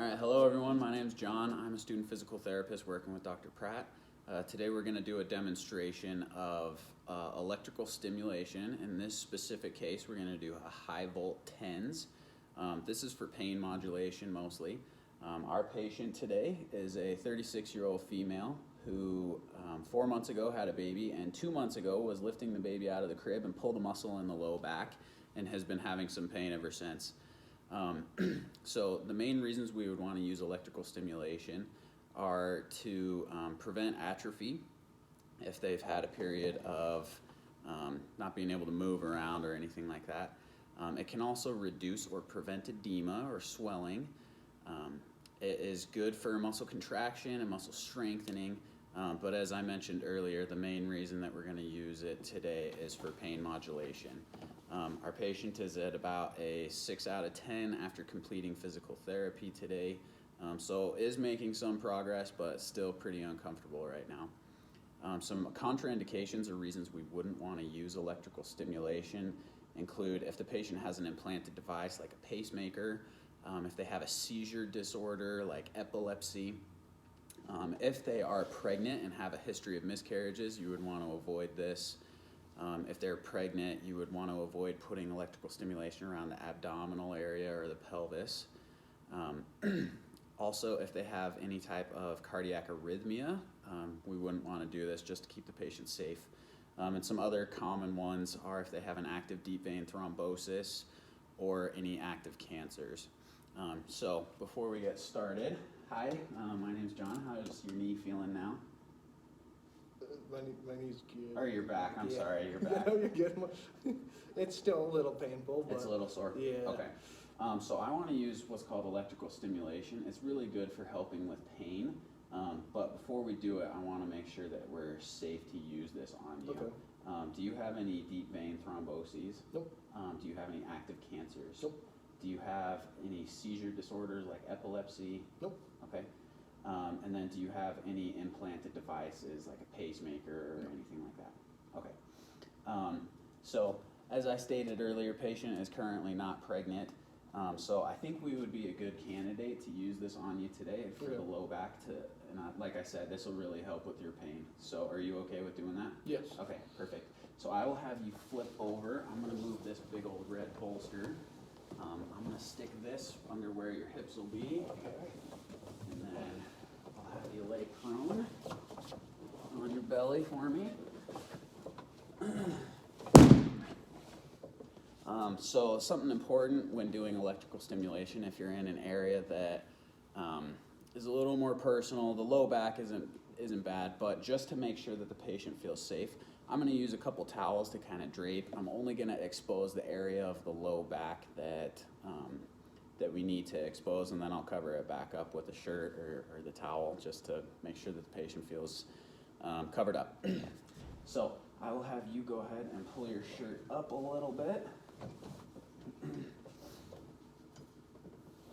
All right, hello everyone. My name's John. I'm a student physical therapist working with Dr. Pratt. Today we're going to do a demonstration of electrical stimulation. In this specific case, we're going to do a high volt TENS. This is for pain modulation mostly. Our patient today is a 36-year-old female who 4 months ago had a baby and 2 months ago was lifting the baby out of the crib and pulled a muscle in the low back and has been having some pain ever since. So the main reasons we would want to use electrical stimulation are to prevent atrophy if they've had a period of not being able to move around or anything like that. It can also reduce or prevent edema or swelling. It is good for muscle contraction and muscle strengthening, but as I mentioned earlier, the main reason that we're going to use it today is for pain modulation. Our patient is at about a 6 out of 10 after completing physical therapy today, so is making some progress, but still pretty uncomfortable right now. Some contraindications or reasons we wouldn't want to use electrical stimulation include if the patient has an implanted device like a pacemaker, if they have a seizure disorder like epilepsy, if they are pregnant and have a history of miscarriages, you would want to avoid this. If they're pregnant, you would want to avoid putting electrical stimulation around the abdominal area or the pelvis. Also, if they have any type of cardiac arrhythmia, we wouldn't want to do this just to keep the patient safe. And some other common ones are if they have an active deep vein thrombosis or any active cancers. So before we get started, hi, my name's John. How is your knee feeling now? My knee's good. Or your back, I'm sorry, your back. No, you're good. It's still a little painful, but... It's a little sore? Yeah. Okay. So I want to use what's called electrical stimulation. It's really good for helping with pain, but before we do it, I want to make sure that we're safe to use this on you. Okay. Do you have any deep vein thromboses? Nope. Do you have any active cancers? Nope. Do you have any seizure disorders like epilepsy? Nope. Okay. And then do you have any implanted devices like a pacemaker or anything like that? Okay. So as I stated earlier, patient is currently not pregnant. So I think we would be a good candidate to use this on you today for the low back like I said, this will really help with your pain. So are you okay with doing that? Yes. Okay, perfect. So I will have you flip over. I'm going to move this big old red bolster. I'm going to stick this under where your hips will be. Okay. And then I'll have you lay prone on your belly for me. So something important when doing electrical stimulation, if you're in an area that is a little more personal, the low back isn't bad, but just to make sure that the patient feels safe, I'm going to use a couple towels to kind of drape. I'm only going to expose the area of the low back that we need to expose, and then I'll cover it back up with a shirt or the towel just to make sure that the patient feels covered up. So I will have you go ahead and pull your shirt up a little bit.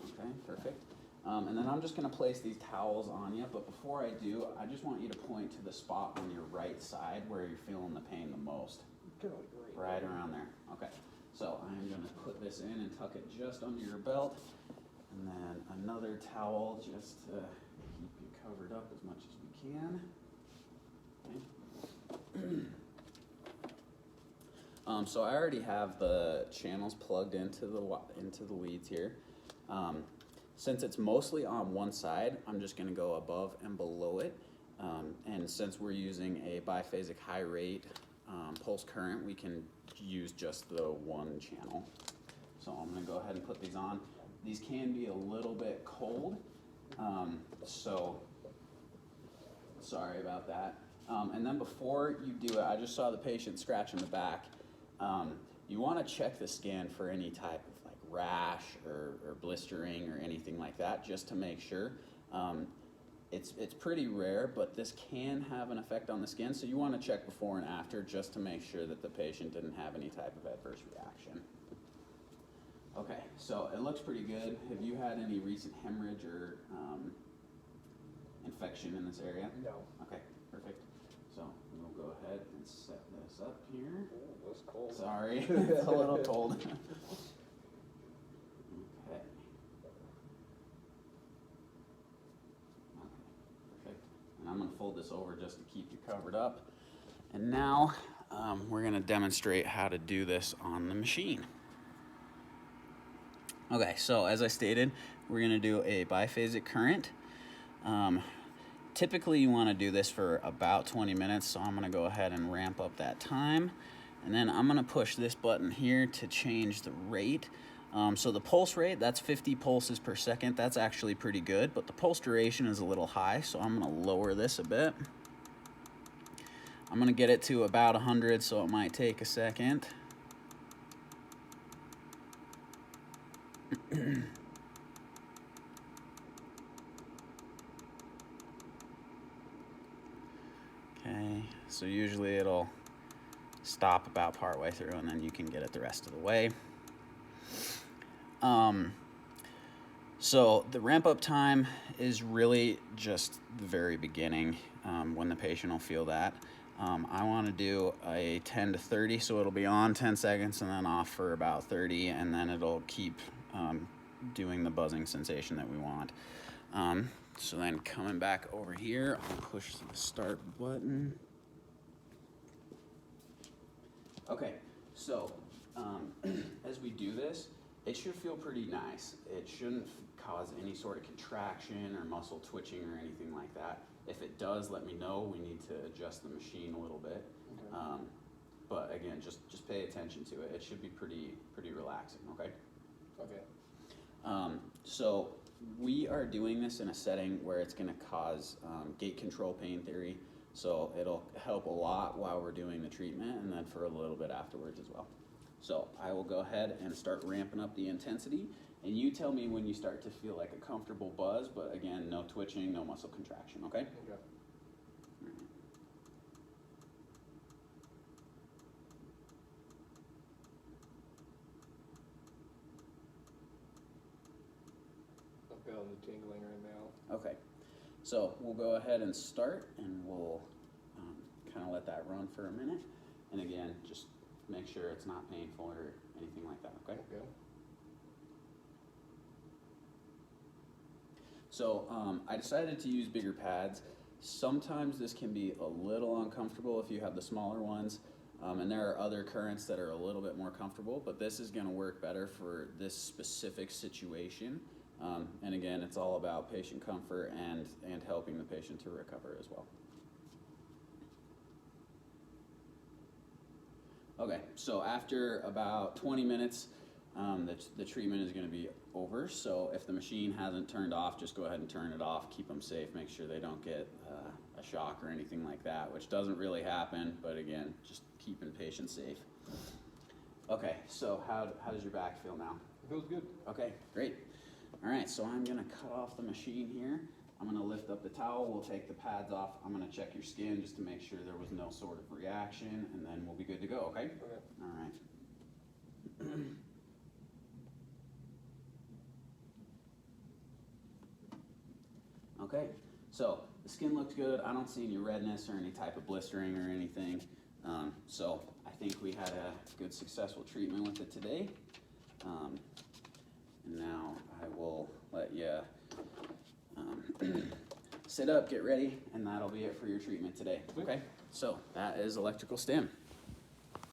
Okay, perfect. And then I'm just going to place these towels on you, but before I do, I just want you to point to the spot on your right side where you're feeling the pain the most. Right around there. Okay. So I'm going to put this in and tuck it just under your belt, and then another towel just to keep you covered up as much as we can. Okay. So I already have the channels plugged into the leads here. Since it's mostly on one side, I'm just going to go above and below it. And since we're using a biphasic high rate pulse current, we can use just the one channel. So I'm going to go ahead and put these on. These can be a little bit cold, so sorry about that. And then before you do it, I just saw the patient scratching the back. You want to check the skin for any type of like rash or blistering or anything like that, just to make sure. It's pretty rare, but this can have an effect on the skin, so you want to check before and after just to make sure that the patient didn't have any type of adverse reaction. Okay, so it looks pretty good. Have you had any recent hemorrhage or infection in this area? No. Okay, perfect. So we'll go ahead and set this up here. Oh, that's cold. Sorry, it's a little cold. Okay. fold this over just to keep you covered up. And now we're gonna demonstrate how to do this on the machine. Okay, so as I stated, we're gonna do a biphasic current. Typically you wanna do this for about 20 minutes, so I'm gonna go ahead and ramp up that time. And then I'm gonna push this button here to change the rate. So the pulse rate, that's 50 pulses per second. That's actually pretty good, but the pulse duration is a little high, so I'm gonna lower this a bit. I'm gonna get it to about 100, so it might take a second. Okay, so usually it'll stop about partway through and then you can get it the rest of the way. So the ramp up time is really just the very beginning when the patient will feel that. I want to do a 10 to 30, so it'll be on 10 seconds and then off for about 30, and then it'll keep doing the buzzing sensation that we want. So then coming back over here, I'll push the start button. Okay, so as we do this, it should feel pretty nice. It shouldn't cause any sort of contraction or muscle twitching or anything like that. If it does, let me know. We need to adjust the machine a little bit. Okay. But again, just pay attention to it. It should be pretty relaxing, okay? Okay. So we are doing this in a setting where it's gonna cause gate control pain theory. So it'll help a lot while we're doing the treatment and then for a little bit afterwards as well. So I will go ahead and start ramping up the intensity, and you tell me when you start to feel like a comfortable buzz, but again, no twitching, no muscle contraction, okay? Okay. I'm feeling the tingling right now. Okay, so we'll go ahead and start, and we'll kind of let that run for a minute. And again, just make sure it's not painful or anything like that, okay? Okay. So I decided to use bigger pads. Sometimes this can be a little uncomfortable if you have the smaller ones, and there are other currents that are a little bit more comfortable, but this is gonna work better for this specific situation. And again, it's all about patient comfort and helping the patient to recover as well. Okay, so after about 20 minutes, the treatment is gonna be over. So if the machine hasn't turned off, just go ahead and turn it off, keep them safe, make sure they don't get a shock or anything like that, which doesn't really happen, but again, just keeping patients safe. Okay, so how does your back feel now? It feels good. Okay, great. All right, so I'm gonna cut off the machine here. I'm gonna lift up the towel, we'll take the pads off. I'm gonna check your skin just to make sure there was no sort of reaction, and then we'll be good to go, okay? Okay. All right. Okay, so the skin looks good. I don't see any redness or any type of blistering or anything. So I think we had a good successful treatment with it today. And now I will let you sit up, get ready, and that'll be it for your treatment today. Okay, so that is electrical stim.